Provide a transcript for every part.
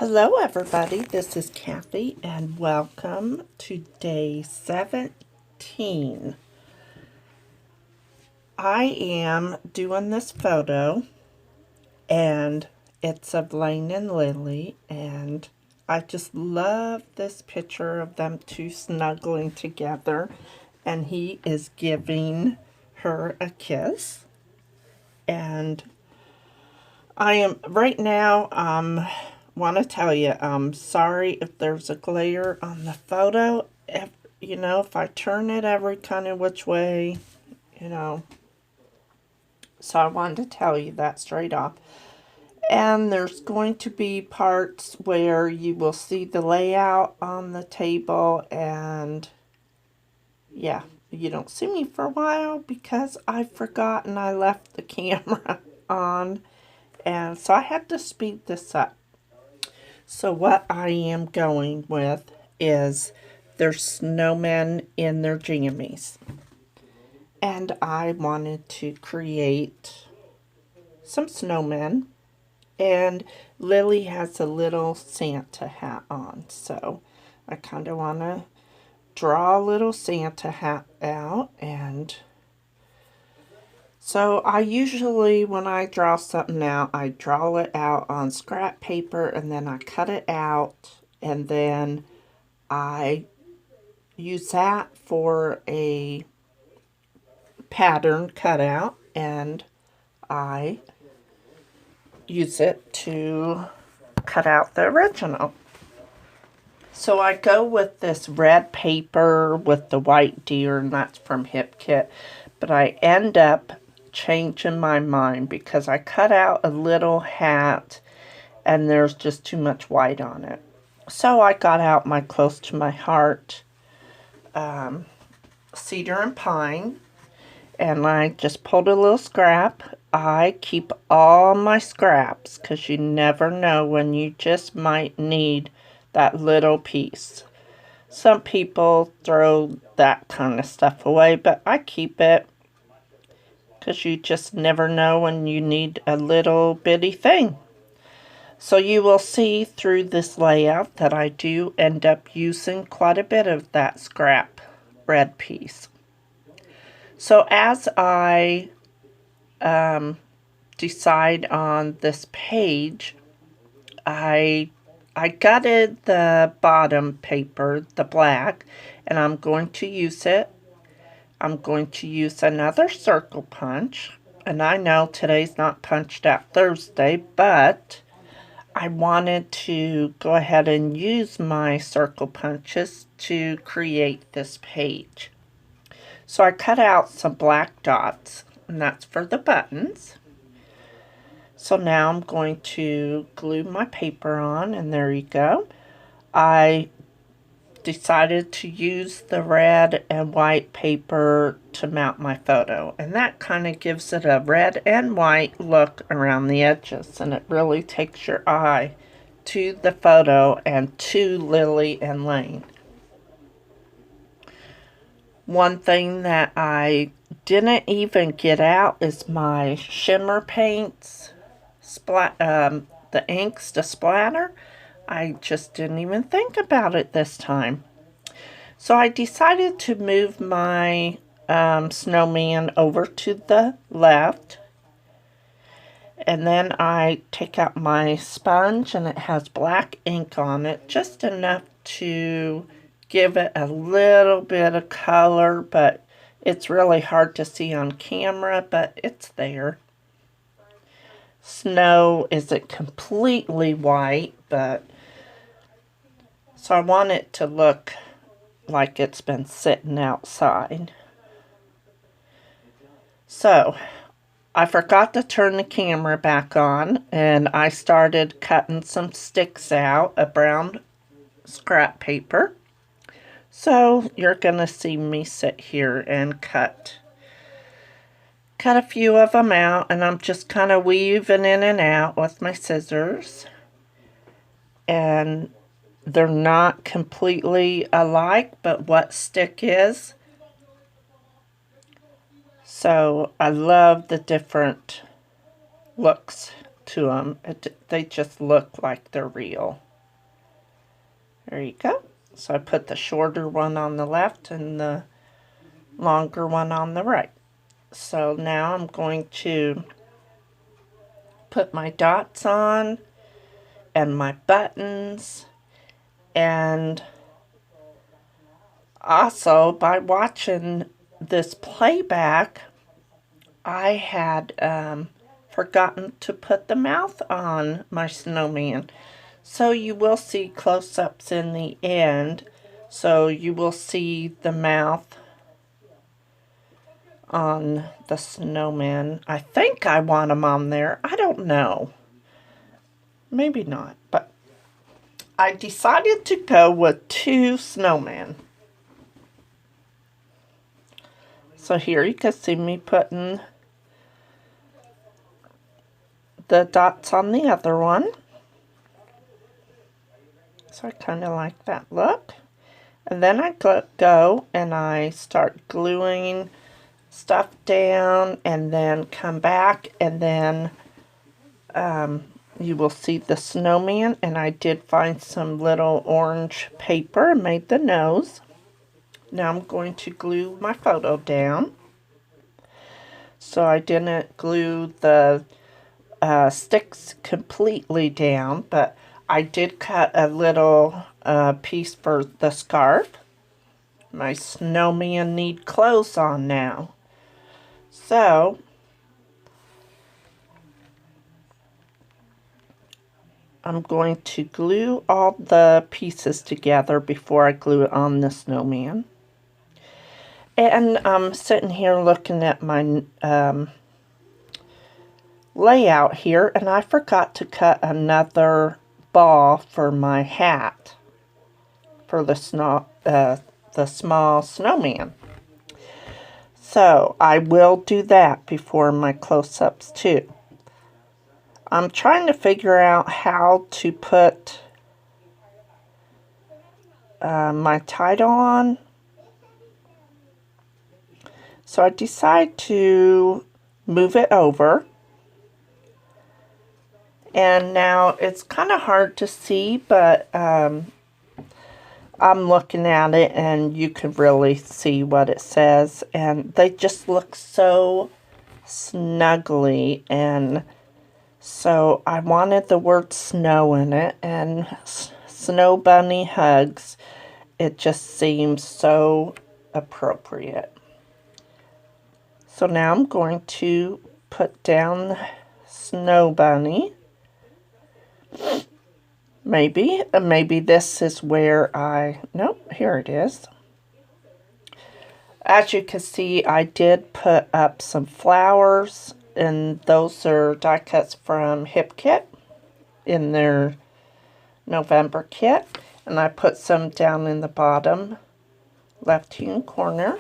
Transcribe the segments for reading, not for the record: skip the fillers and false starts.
Hello everybody, this is Kathy and welcome to day 17. I am doing this photo and it's of Lane and Lily, and I just love this picture of them two snuggling together, and he is giving her a kiss. And I am right now want to tell you, I'm sorry if there's a glare on the photo. If I turn it every kind of which way, so I wanted to tell you that straight off. And there's going to be parts where you will see the layout on the table, and yeah, you don't see me for a while because I forgot and I left the camera on, and so I had to speed this up. So what I am going with is there's snowmen in their jammies. And I wanted to create some snowmen. And Lily has a little Santa hat on. So I kind of want to draw a little Santa hat out. And so I usually, when I draw something out, I draw it out on scrap paper and then I cut it out, and then I use that for a pattern cutout, and I use it to cut out the original. So I go with this red paper with the white deer, and that's from Hip Kit, but I end up changing my mind because I cut out a little hat and there's just too much white on it. So I got out my Close to My Heart cedar and pine, and I just pulled a little scrap. I keep all my scraps because you never know when you just might need that little piece. Some people throw that kind of stuff away, but I keep it because you just never know when you need a little bitty thing. So you will see through this layout that I do end up using quite a bit of that scrap red piece. So as I decide on this page, I gutted the bottom paper, the black, and I'm going to use it. I'm going to use another circle punch, and I know today's not Punched Out Thursday, but I wanted to go ahead and use my circle punches to create this page. So I cut out some black dots, and that's for the buttons. So now I'm going to glue my paper on, and there you go. I decided to use the red and white paper to mount my photo, and that kind of gives it a red and white look around the edges, and it really takes your eye to the photo and to Lily and Lane. One thing that I didn't even get out is my shimmer paints, the inks to splatter. I just didn't even think about it this time. So I decided to move my snowman over to the left. And then I take out my sponge, and it has black ink on it, just enough to give it a little bit of color, but it's really hard to see on camera, but it's there. Snow isn't completely white, but so I want it to look like it's been sitting outside. So I forgot to turn the camera back on, and I started cutting some sticks out of brown scrap paper. So you're going to see me sit here and cut a few of them out, and I'm just kind of weaving in and out with my scissors. And they're not completely alike, but what stick is. So I love the different looks to them. They just look like they're real. There you go. So I put the shorter one on the left and the longer one on the right. So now I'm going to put my dots on and my buttons, and also by watching this playback I had forgotten to put the mouth on my snowman. So you will see close-ups in the end, so you will see the mouth on the snowman. I think I want them on there. I don't know. Maybe not, but I decided to go with 2 snowmen. So here you can see me putting the dots on the other one. So I kind of like that look. And then I go and I start gluing stuff down, and then come back, and then you will see the snowman. And I did find some little orange paper and made the nose. Now I'm going to glue my photo down. So I didn't glue the sticks completely down, but I did cut a little piece for the scarf. My snowman need clothes on now. So I'm going to glue all the pieces together before I glue it on the snowman. And I'm sitting here looking at my layout here, and I forgot to cut another ball for my hat for the small snowman. So I will do that before my close-ups too. I'm trying to figure out how to put my title on. So I decide to move it over. And now it's kind of hard to see, but I'm looking at it and you can really see what it says. And they just look so snuggly, and so I wanted the word snow in it, and Snow Bunny Hugs. It just seems so appropriate. So now I'm going to put down Snow Bunny. Maybe this is where nope, here it is. As you can see, I did put up some flowers, and those are die cuts from Hip Kit in their November kit. And I put some down in the bottom left-hand corner.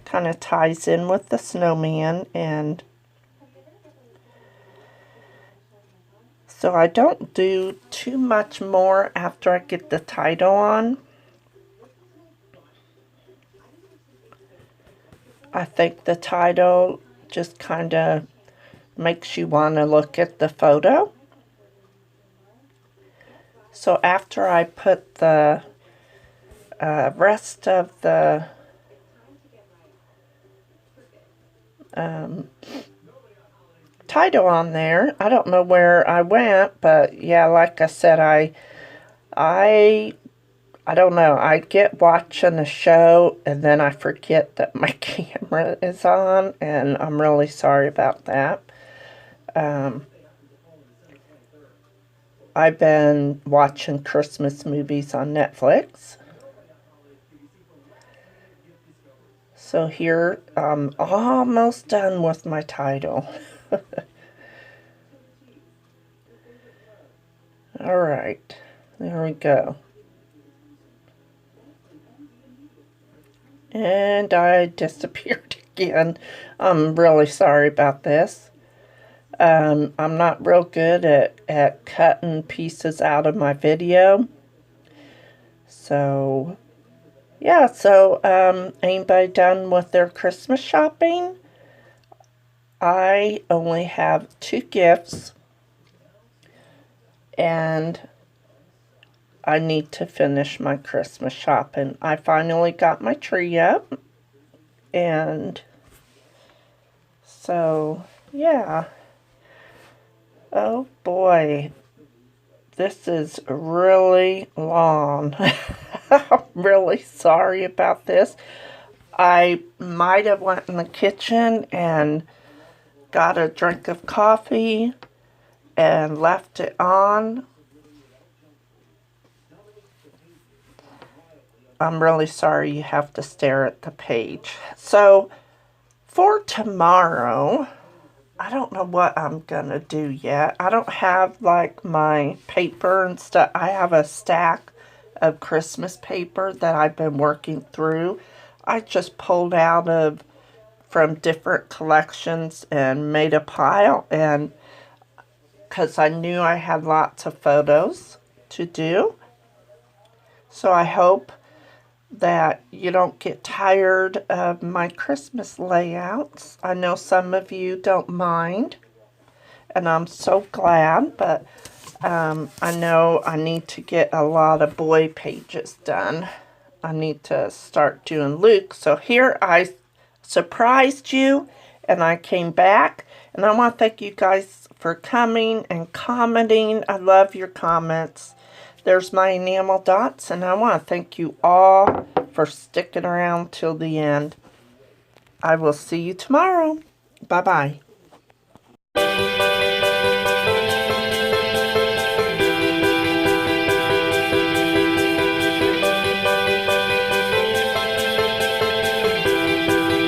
Kind of ties in with the snowman, and so I don't do too much more after I get the title on. I think the title just kind of makes you want to look at the photo. So after I put the rest of the title on there, I don't know where I went, but yeah, like I said, I don't know. I get watching a show and then I forget that my camera is on, and I'm really sorry about that. I've been watching Christmas movies on Netflix. So here, I'm almost done with my title. Alright, there we go. And I disappeared again. I'm really sorry about this. I'm not real good at cutting pieces out of my video. So, yeah, so anybody done with their Christmas shopping? I only have 2 gifts, and I need to finish my Christmas shopping. I finally got my tree up, and so, yeah. Oh boy, this is really long. I'm really sorry about this. I might have went in the kitchen and got a drink of coffee and left it on. I'm really sorry you have to stare at the page. So, for tomorrow, I don't know what I'm gonna do yet. I don't have like my paper and stuff. I have a stack of Christmas paper that I've been working through. I just pulled out of from different collections and made a pile, and because I knew I had lots of photos to do. So I hope that you don't get tired of my Christmas layouts. I know some of you don't mind, and I'm so glad, but I know I need to get a lot of boy pages done. I need to start doing Luke. So here I surprised you, and I came back, and I want to thank you guys for coming and commenting. I love your comments. There's my enamel dots, and I want to thank you all for sticking around till the end. I will see you tomorrow. Bye-bye.